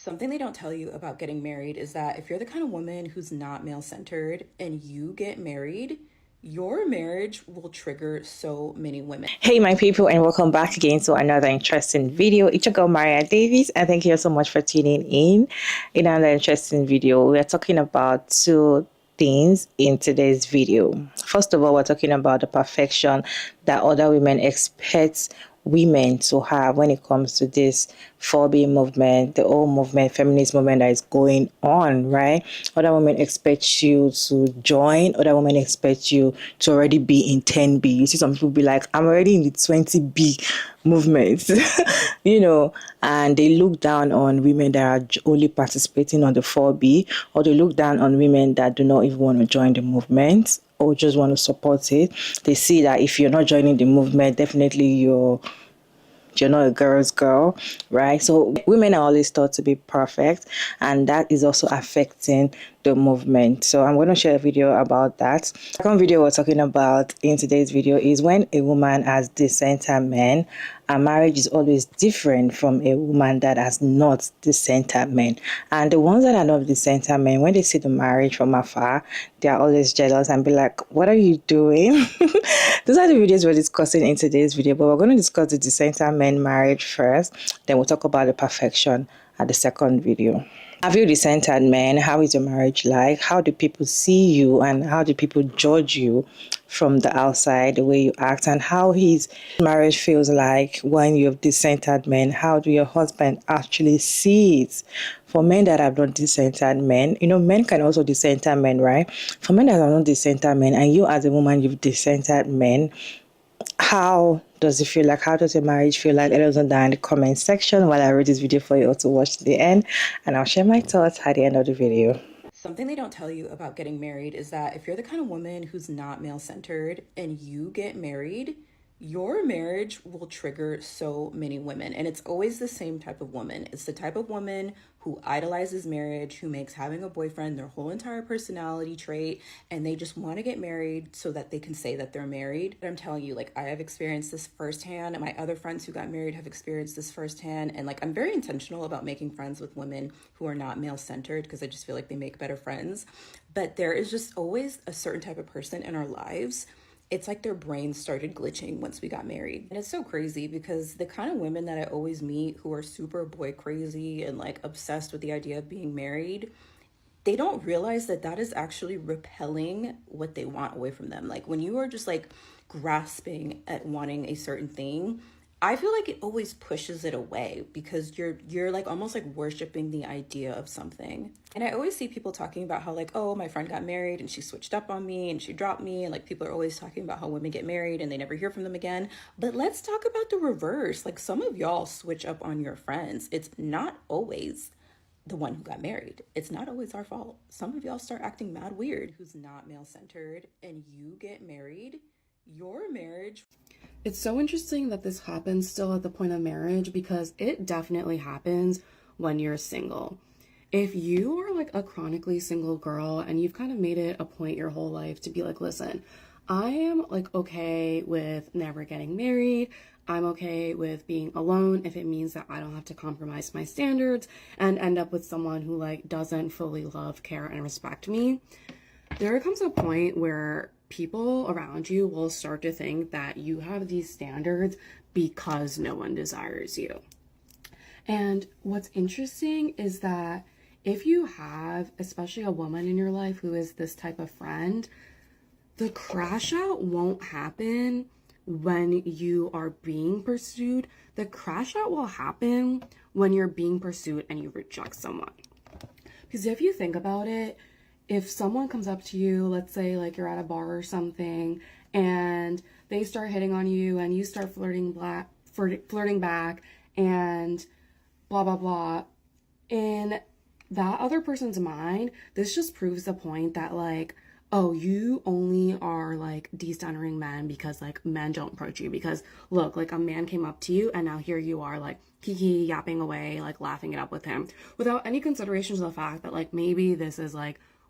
Something they don't tell you about getting married is that if you're the kind of woman who's not male centered and you get married, your marriage will trigger so many women. Hey, my people, and welcome back again to another interesting video. It's your girl, Maria Davis, and thank you so much for tuning in. In another interesting video, we are talking about two things in today's video. First of all, we're talking about the perfection that other women expect women to have when it comes to this 4B movement, the whole movement, feminist movement that is going on, right? Other women expect you to join, other women expect you to already be in 10B. You see some people be like, I'm already in the 20B movement, and they look down on women that are only participating on the 4B, or they look down on women that do not even want to join the movement or just want to support it. They see that if you're not joining the movement, definitely you're not a girl's girl, right? So women are always thought to be perfect, and that is also affecting the movement. So I'm going to share a video about that. The second video we're talking about in today's video is when a woman has dissenter men, a marriage is always different from a woman that has not dissenter men. And the ones that are not dissenter men, when they see the marriage from afar, they are always jealous and be like, what are you doing? Those are the videos we're discussing in today's video, but we're going to discuss the dissenter men marriage first, then we'll talk about the perfection at the second video. Have you dissented men? How is your marriage like? How do people see you, and how do people judge you from the outside, the way you act, and how his marriage feels like when you have dissented men? How do your husband actually see it? For men that have not dissented men, men can also dissenter men, right? For men that have not dissented men, and you as a woman, you've dissented men, how does it feel like? How does your marriage feel like? Let us know down in the comment section while I read this video for you all to watch to the end, and I'll share my thoughts at the end of the video. Something they don't tell you about getting married is that if you're the kind of woman who's not male centered and you get married, your marriage will trigger so many women. And it's always the same type of woman. It's the type of woman who idolizes marriage, who makes having a boyfriend their whole entire personality trait, and they just want to get married so that they can say that they're married. But I'm telling you, I have experienced this firsthand, and my other friends who got married have experienced this firsthand. And I'm very intentional about making friends with women who are not male centered because I just feel like they make better friends. But there is just always a certain type of person in our lives. It's like their brains started glitching once we got married. And it's so crazy because the kind of women that I always meet who are super boy crazy and obsessed with the idea of being married, they don't realize that that is actually repelling what they want away from them. When you are just grasping at wanting a certain thing, I feel like it always pushes it away because you're almost worshiping the idea of something. And I always see people talking about how oh, my friend got married and she switched up on me and she dropped me, and people are always talking about how women get married and they never hear from them again. But let's talk about the reverse. Some of y'all switch up on your friends. It's not always the one who got married. It's not always our fault. Some of y'all start acting mad weird who's not male centered and you get married, your marriage. It's so interesting that this happens still at the point of marriage because it definitely happens when you're single. If you are a chronically single girl and you've kind of made it a point your whole life to be listen, I am okay with never getting married. I'm okay with being alone if it means that I don't have to compromise my standards and end up with someone who doesn't fully love, care, and respect me. There comes a point where people around you will start to think that you have these standards because no one desires you. And what's interesting is that if you have, especially a woman in your life who is this type of friend, the crash out won't happen when you are being pursued. The crash out will happen when you're being pursued and you reject someone. Because if you think about it, if someone comes up to you, let's say you're at a bar or something, and they start hitting on you and you start flirting back and blah, blah, blah, in that other person's mind, this just proves the point that oh, you only are decentering men because men don't approach you. Because look, a man came up to you and now here you are kiki yapping away, laughing it up with him without any consideration to the fact that maybe this is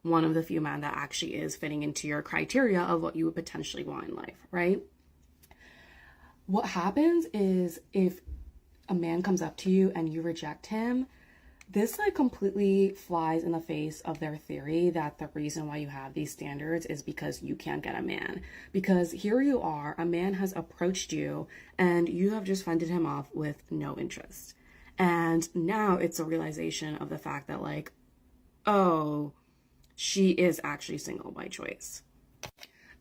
one of the few men that actually is fitting into your criteria of what you would potentially want in life, right? What happens is if a man comes up to you and you reject him, This like completely flies in the face of their theory that the reason why you have these standards is because you can't get a man. Because here you are, a man has approached you and you have just fended him off with no interest. And now it's a realization of the fact that like, oh, she is actually single by choice.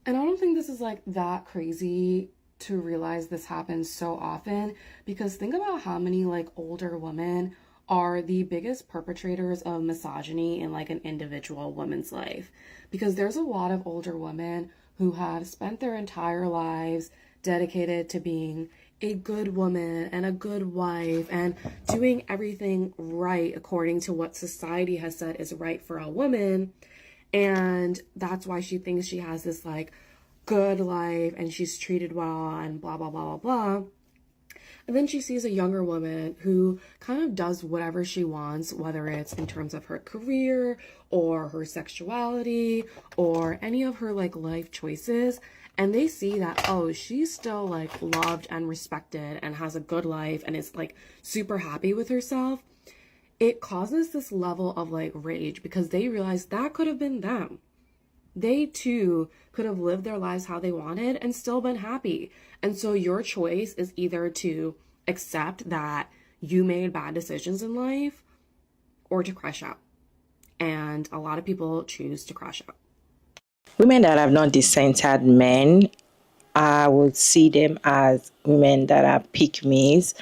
And I don't think this is like that crazy to realize this happens so often, because think about how many like older women are the biggest perpetrators of misogyny in like an individual woman's life. Because there's a lot of older women who have spent their entire lives dedicated to being a good woman and a good wife and doing everything right according to what society has said is right for a woman. And that's why she thinks she has this like good life and she's treated well and blah, blah, blah, blah, blah. And then she sees a younger woman who kind of does whatever she wants, whether it's in terms of her career or her sexuality or any of her like life choices. And they see that, oh, she's still like loved and respected and has a good life and is like super happy with herself. It causes this level of like rage because they realize that could have been them. They too could have lived their lives how they wanted and still been happy. And so your choice is either to accept that you made bad decisions in life or to crash out. And a lot of people choose to crash out. Women that have not dissented men, I would see them as women that are pick me's.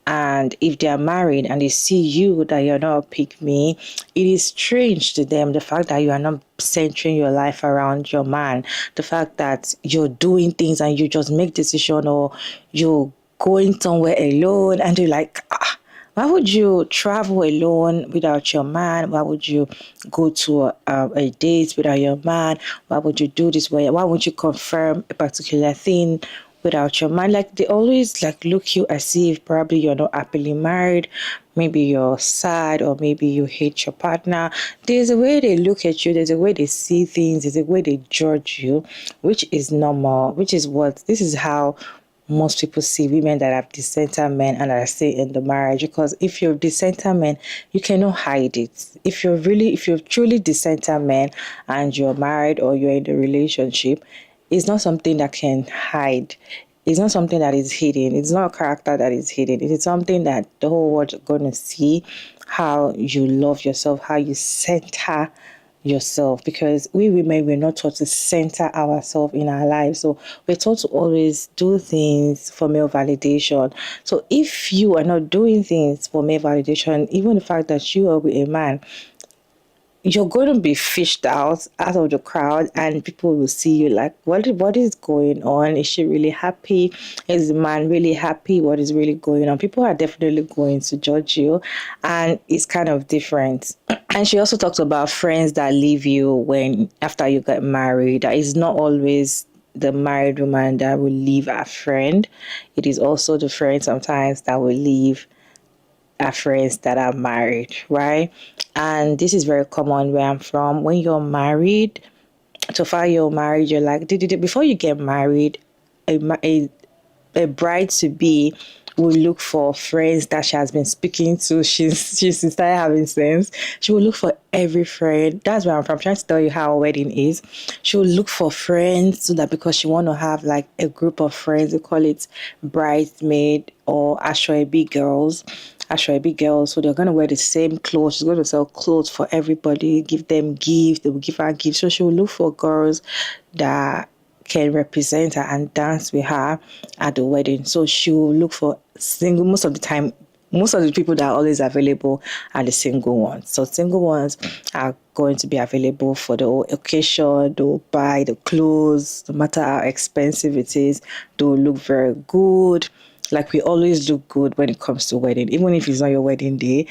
And if they are married and they see you that you're not a pick me, it is strange to them the fact that you are not centering your life around your man, the fact that you're doing things and you just make decision, or you're going somewhere alone and you're like, why would you travel alone without your man? Why would you go to a date without your man? Why would you do this way? Why would you confirm a particular thing without your man? Like, they always like look you as if probably you're not happily married. Maybe you're sad, or maybe you hate your partner. There's a way they look at you. There's a way they see things. There's a way they judge you, which is normal, which is this is how most people see women that have dissenter men and are still in the marriage. Because if you're dissenter men, you cannot hide it. If you're truly dissenter men and you're married or you're in a relationship, it's not something that can hide. It's not something that is hidden. It's not a character that is hidden. It is something that the whole world is going to see, how you love yourself, how you center yourself, because we women, we're not taught to center ourselves in our lives. So we're taught to always do things for male validation. So if you are not doing things for male validation, even the fact that you are with a man, you're going to be fished out of the crowd, and people will see you like, what is going on? Is she really happy? Is the man really happy? What is really going on? People are definitely going to judge you, and it's kind of different. And she also talks about friends that leave you when after you get married. That is not always the married woman that will leave a friend. It is also the friend sometimes that will leave our friends that are married, right? And this is very common where I'm from. When you're married, so far you're married, you're like, before you get married, a bride to be will look for friends that she has been speaking to. She's started having sense. She will look for every friend. That's where I'm from. I'm trying to tell you how a wedding is. She will look for friends, so that because she want to have like a group of friends. They call it bridesmaid or ashwabi girls. Ashwabi girls. So they're gonna wear the same clothes. She's going to sell clothes for everybody. Give them gifts. They will give her gifts. So she will look for girls that can represent her and dance with her at the wedding. So she will look for single. Most of the time, most of the people that are always available are the single ones. So single ones are going to be available for the whole occasion. They'll buy the clothes, no matter how expensive it is. They'll look very good. Like, we always look good when it comes to wedding. Even if it's not your wedding day,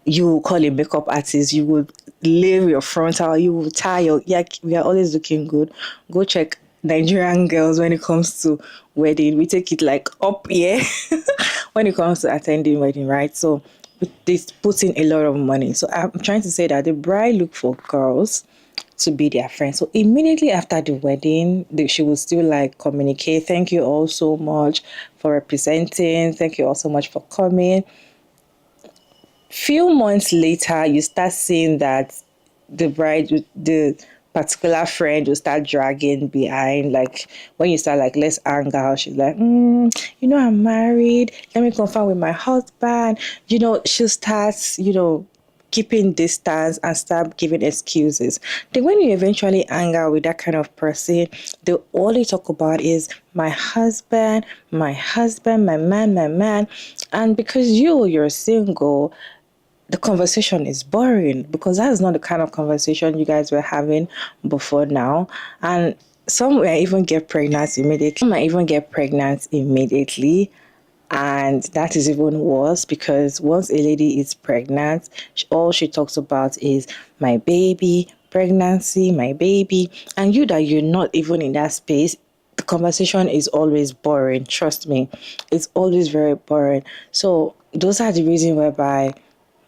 you will call a makeup artist, you will leave your frontal, you will tie your, yeah, we are always looking good. Go check Nigerian girls when it comes to wedding. We take it like up here when it comes to attending wedding, right? So this puts in a lot of money. So I'm trying to say that the bride look for girls to be their friends. So immediately after the wedding, she will still like communicate. Thank you all so much for representing. Thank you all so much for coming. Few months later, you start seeing that the particular friend will start dragging behind. Like when you start like, let's hang out, she's like, I'm married. Let me confirm with my husband. She'll start, keeping distance and start giving excuses. Then when you eventually hang out with that kind of person, all they talk about is my husband, my man, my man. And because you're single, the conversation is boring because that's not the kind of conversation you guys were having before now. And some might even get pregnant immediately. Some might even get pregnant immediately. And that is even worse because once a lady is pregnant, all she talks about is my baby, pregnancy, my baby. And you that you're not even in that space, the conversation is always boring. Trust me, it's always very boring. So those are the reasons whereby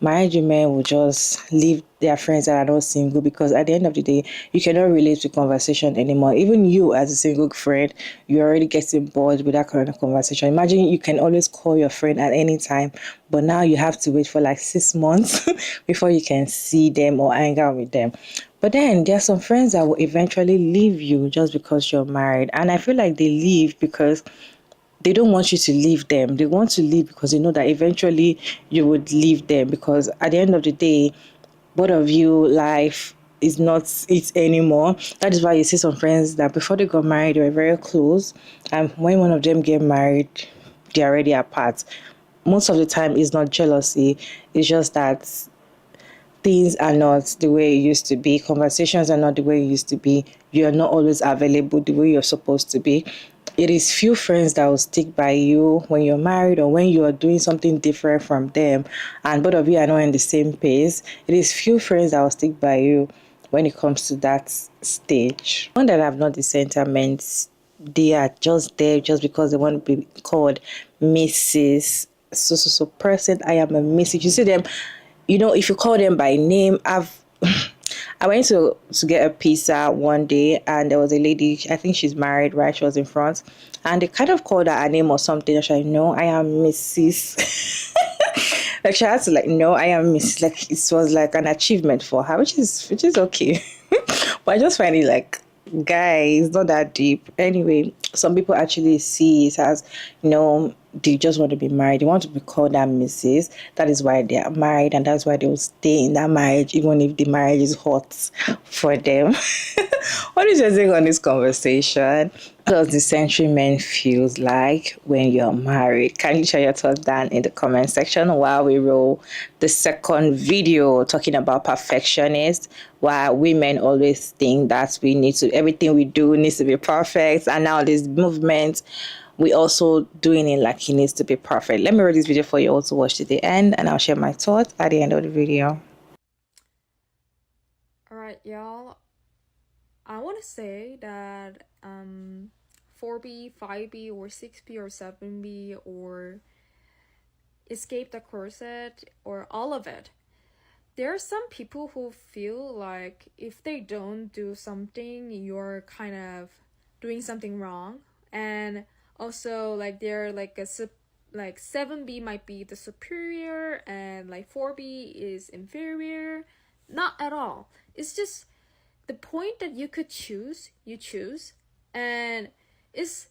married women will just leave their friends that are not single because at the end of the day, you cannot relate to conversation anymore. Even you as a single friend, you're already getting bored with that kind of conversation. Imagine you can always call your friend at any time, but now you have to wait for like 6 months before you can see them or hang out with them. But then there are some friends that will eventually leave you just because you're married. And I feel like they leave because they don't want you to leave them. They want to leave because they know that eventually you would leave them. Because at the end of the day, both of you life is not it anymore. That is why you see some friends that before they got married, they were very close. And when one of them get married, they're already apart. Most of the time, it's not jealousy. It's just that things are not the way it used to be. Conversations are not the way it used to be. You are not always available the way you're supposed to be. It is few friends that will stick by you when you're married or when you are doing something different from them and both of you are not in the same pace. It is few friends that will stick by you when it comes to that stage. One that have not the sentiments, they are just there just because they want to be called Mrs. So person. I am a Mrs. You see them, if you call them by name, I went to get a pizza one day and there was a lady, I think she's married, right? She was in front and they kind of called her a name or something. She's like, no, I am Mrs. Like she had to like, no, I am Mrs. Like it was like an achievement for her, which is okay. But I just find it like, guys, not that deep. Anyway, some people actually see it as, they just want to be married. They want to be called that Mrs. That is why they are married, and that's why they will stay in that marriage, even if the marriage is hot for them. What is your take on this conversation? What does the century men feels like when you're married? Can you share your thoughts down in the comment section while we roll the second video talking about perfectionist, while women always think that everything we do needs to be perfect, and now this movement we also doing it like it needs to be perfect. Let me read this video for you all to watch to the end and I'll share my thoughts at the end of the video. Alright, y'all. I want to say that 4B, 5B, or 6B, or 7B, or escape the corset, or all of it. There are some people who feel like if they don't do something, you're kind of doing something wrong. And also, like, they're like like 7B might be the superior and like 4B is inferior. Not at all. It's just the point that you could choose, you choose. And it's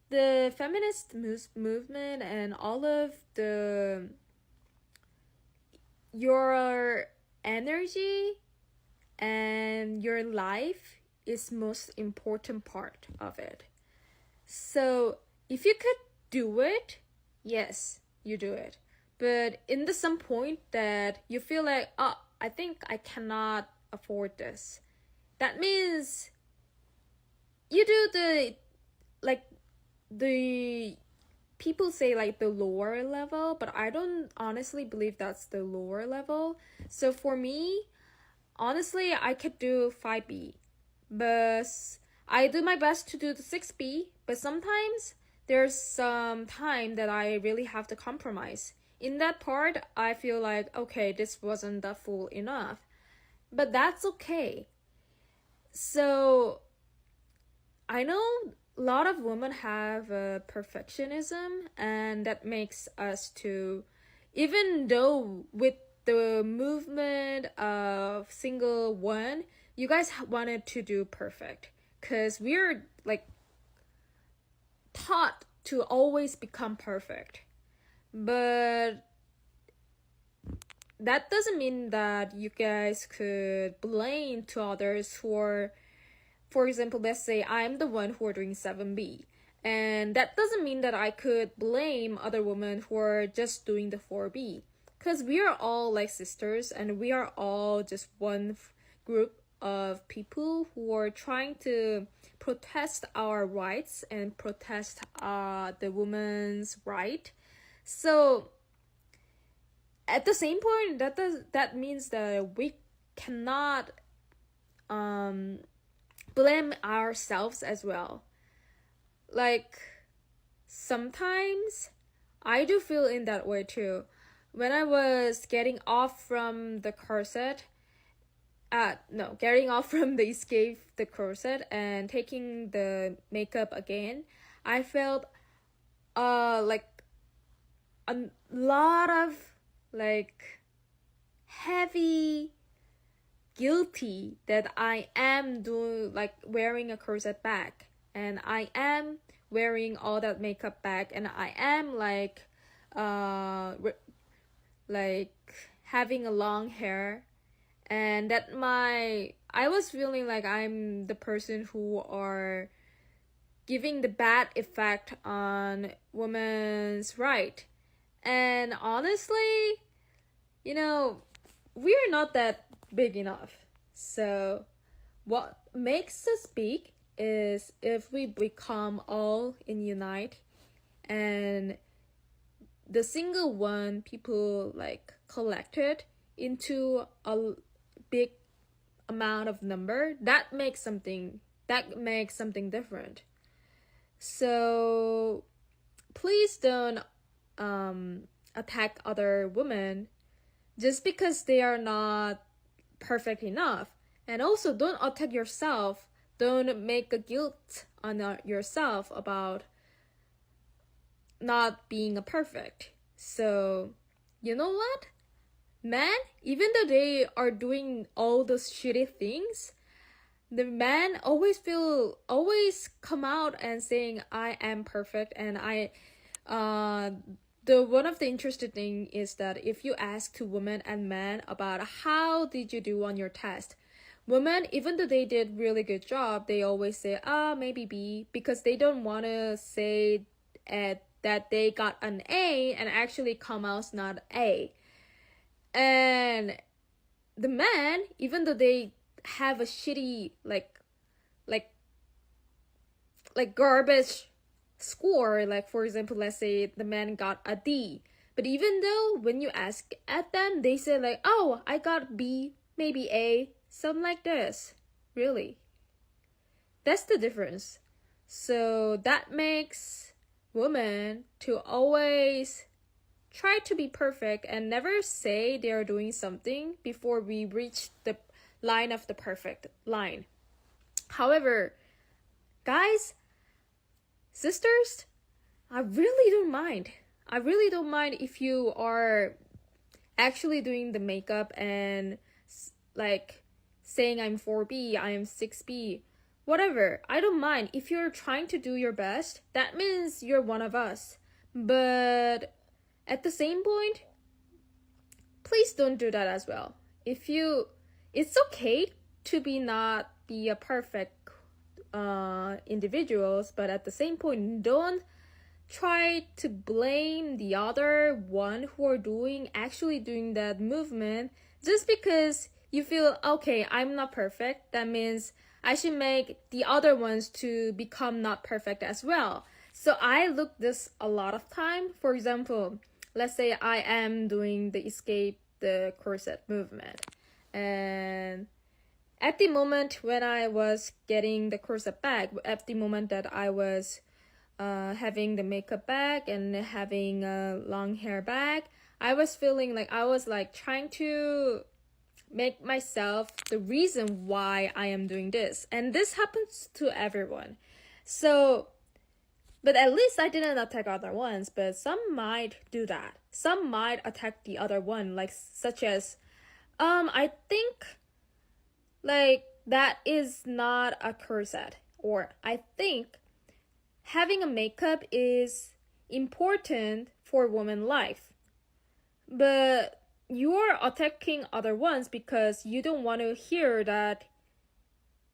the feminist movement and all of your energy and your life is most important part of it. So if you could do it, yes, you do it. But in the some point that you feel like, oh, I think I cannot afford this, that means you do the people say like the lower level, but I don't honestly believe that's the lower level. So for me, honestly, I could do 5B, but I do my best to do the 6B, but sometimes there's some time that I really have to compromise. In that part, I feel like, okay, this wasn't that full enough, but that's okay. So I know a lot of women have perfectionism, and that makes us to, even though with the movement of single one, you guys wanted to do perfect, because we're like taught to always become perfect. But that doesn't mean that you guys could blame to others who are, for example, let's say I'm the one who are doing 7B. And that doesn't mean that I could blame other women who are just doing the 4B. Because we are all like sisters, and we are all just one group of people who are trying to protest our rights and protest the woman's right. So at the same point, that means that we cannot blame ourselves as well. Like, sometimes I do feel in that way too. When I was getting off from the corset, getting off from the escape the corset and taking the makeup again, I felt like a lot of like heavy guilty that I am doing, like wearing a corset back, and I am wearing all that makeup back, and I am like like having a long hair, and that I was feeling like I'm the person who are giving the bad effect on women's right. And honestly, we're not that big enough. So what makes us big is if we become all in unite, and the single one people like collected into a big amount of number, that makes something different. So please don't attack other women just because they are not perfect enough. And also, don't attack yourself. Don't make a guilt on yourself about not being a perfect. So, you know what? Men, even though they are doing all those shitty things, the men always come out and saying, I am perfect. And one of the interesting thing is that if you ask to women and men about how did you do on your test, women, even though they did really good job, they always say, maybe B, because they don't want to say that they got an A and actually come out not A. And the men, even though they have a shitty like garbage score, like for example, let's say the man got a D, but even though when you ask at them, they say like, oh, I got B, maybe A, something like this. Really, that's the difference. So that makes women to always try to be perfect and never say they are doing something before we reach the line of the perfect line. However, guys, sisters, I really don't mind. I really don't mind if you are actually doing the makeup and like saying I'm 4B, I am 6B, whatever. I don't mind. If you're trying to do your best, that means you're one of us. But at the same point, please don't do that as well. It's okay to not be a perfect individuals, but at the same point, don't try to blame the other one who are actually doing that movement just because you feel, okay, I'm not perfect, that means I should make the other ones to become not perfect as well. So I look this a lot of time. For example, let's say I am doing the escape the corset movement, and at the moment when I was getting the corset back, at the moment that I was having the makeup back and having a long hair back, I was feeling like I was like trying to make myself the reason why I am doing this. And this happens to everyone. So But at least I didn't attack other ones, but some might do that. Some might attack the other one, like such as I think like that is not a corset, or I think having a makeup is important for woman life. But you're attacking other ones because you don't want to hear that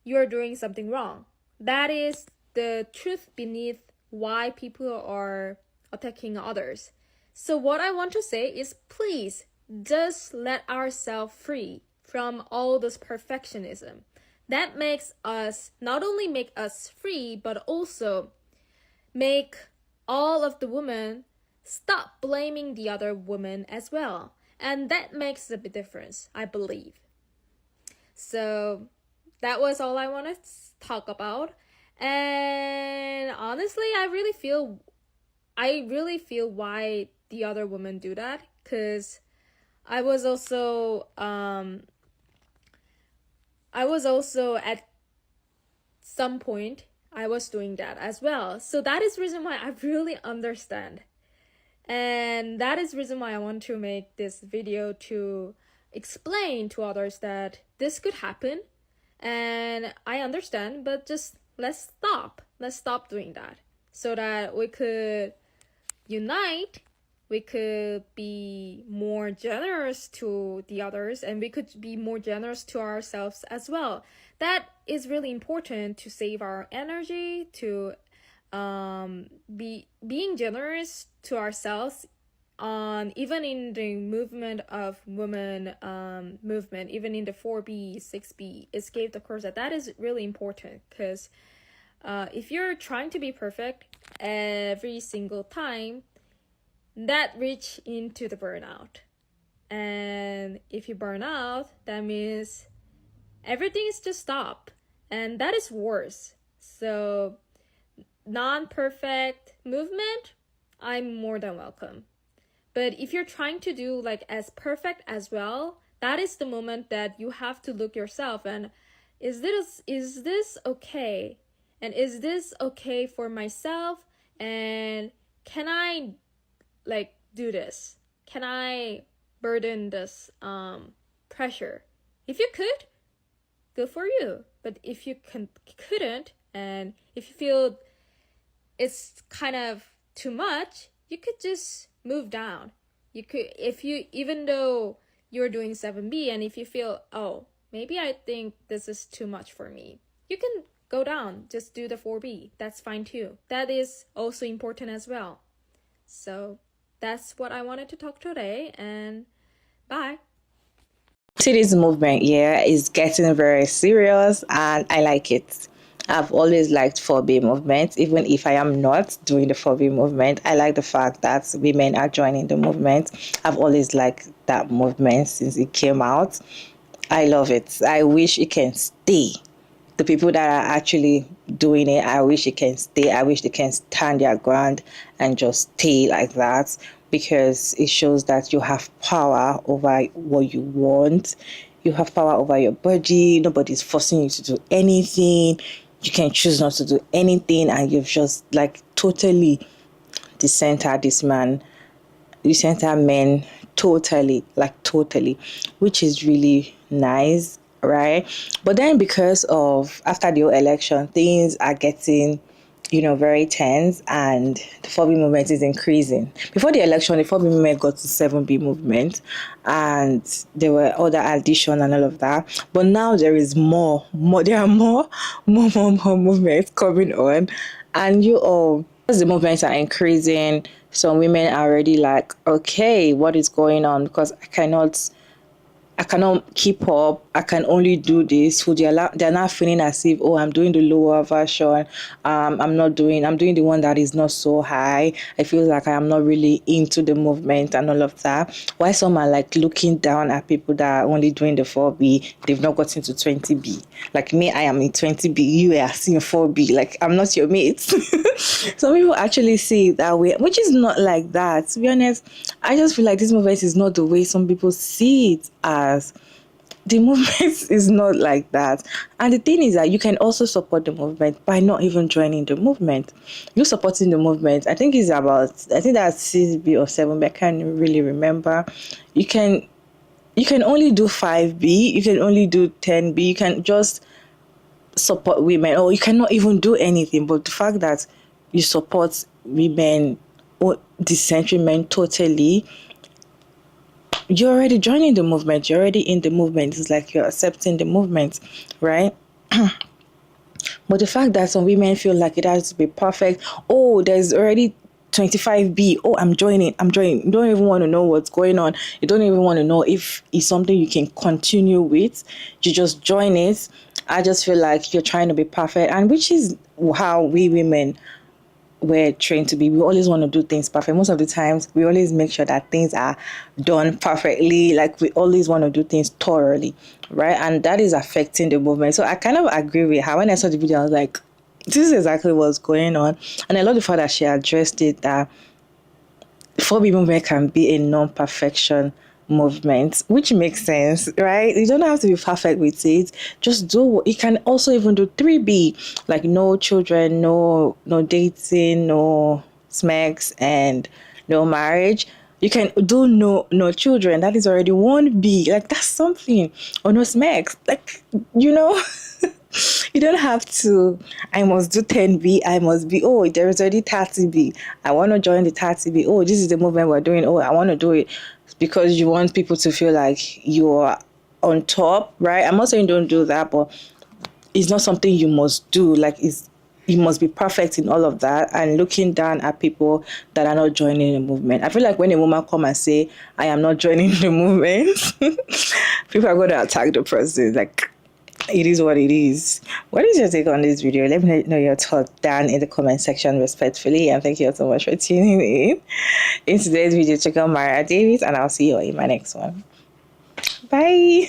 you're doing something wrong. That is the truth beneath why people are attacking others. So what I want to say is, please just let ourselves free from all this perfectionism. That makes us not only make us free, but also make all of the women stop blaming the other woman as well. And that makes a big difference, I believe. So that was all I want to talk about. And honestly, I really feel why the other women do that, because I was also at some point I was doing that as well. So that is the reason why I really understand. And that is the reason why I want to make this video, to explain to others that this could happen. And I understand, but just let's stop doing that, so that we could unite, we could be more generous to the others, and we could be more generous to ourselves as well. That is really important, to save our energy, to being generous to ourselves, even in the movement of women movement, even in the 4B 6B escape the corset. That is really important, because if you're trying to be perfect every single time, that reach into the burnout. And if you burn out, that means everything is just stop, and that is worse. So non-perfect movement, I'm more than welcome. But if you're trying to do like as perfect as well, that is the moment that you have to look yourself, and is this okay? And is this okay for myself? And can I like do this? Can I burden this pressure? If you could, good for you. But if you couldn't, and if you feel it's kind of too much, you could just move down. You could, if you, even though you're doing 7B, and if you feel, oh, maybe I think this is too much for me, you can go down, just do the 4B. That's fine too. That is also important as well. So that's what I wanted to talk today, and bye. Today's movement, yeah, is getting very serious, and I like it. I've always liked 4B movement, even if I am not doing the 4B movement. I like the fact that women are joining the movement. I've always liked that movement since it came out. I love it. I wish it can stay. The people that are actually doing it, I wish it can stay. I wish they can stand their ground and just stay like that, because it shows that you have power over what you want. You have power over your body. Nobody's forcing you to do anything. You can choose not to do anything, and you've just like totally decentered this man. You center men totally, which is really nice, right? But then, because of after the election, things are getting, very tense, and the 4B movement is increasing. Before the election, the 4B movement got to 7B movement, and there were other addition and all of that. But now there is more. There are more movements coming on, and as the movements are increasing, some women are already like, okay, what is going on? Because I cannot keep up. I can only do this. So they're not feeling as if, oh, I'm doing the lower version. I'm doing the one that is not so high. I feel like I am not really into the movement and all of that. Why some are like looking down at people that are only doing the 4B, they've not gotten to 20B. Like me, I am in 20B. You are seeing 4B. Like, I'm not your mate. Some people actually see it that way, which is not like that. To be honest, I just feel like this movement is not the way some people see it as. the movement is not like that. And the thing is that you can also support the movement by not even joining the movement. You supporting the movement, I think it's about, I think that's 6B or 7B, I can't really remember. You can only do 5B, you can only do 10B, you can just support women, or you cannot even do anything. But the fact that you support women or dissent women totally, you're already joining the movement, you're already in the movement. It's like you're accepting the movement, right? But the fact that some women feel like it has to be perfect, oh, there's already 25B, oh, I'm joining. You don't even want to know what's going on. You don't even want to know if it's something you can continue with. You just join it. I just feel like you're trying to be perfect, and which is how we women we're trained to be. We always want to do things perfect. Most of the times, we always make sure that things are done perfectly. Like we always want to do things thoroughly, right? And that is affecting the movement. So I kind of agree with her. When I saw the video, I was like, this is exactly what's going on. And I love the fact that she addressed it, that Phoebe movement can be a non-perfection movement, which makes sense, right? You don't have to be perfect with it. Just do what you can. Also even do 3B, like no children, no dating, no smacks, and no marriage. You can do no children. That is already 1B. Like that's something. Or no smacks. Like, you know. You don't have to, I must do 10B, I must be, oh, there is already 30B. I want to join the 30B. Oh, this is the movement we're doing. Oh, I want to do it because you want people to feel like you're on top, right? I'm not saying don't do that, but it's not something you must do. Like you must be perfect in all of that, and looking down at people that are not joining the movement. I feel like when a woman come and say, I am not joining the movement, people are going to attack the person. Like, it is what it is. What is your take on this video? Let me know your thoughts down in the comment section respectfully. And thank you so much for tuning in today's video. Check out Mara Davis, and I'll see you in my next one. Bye.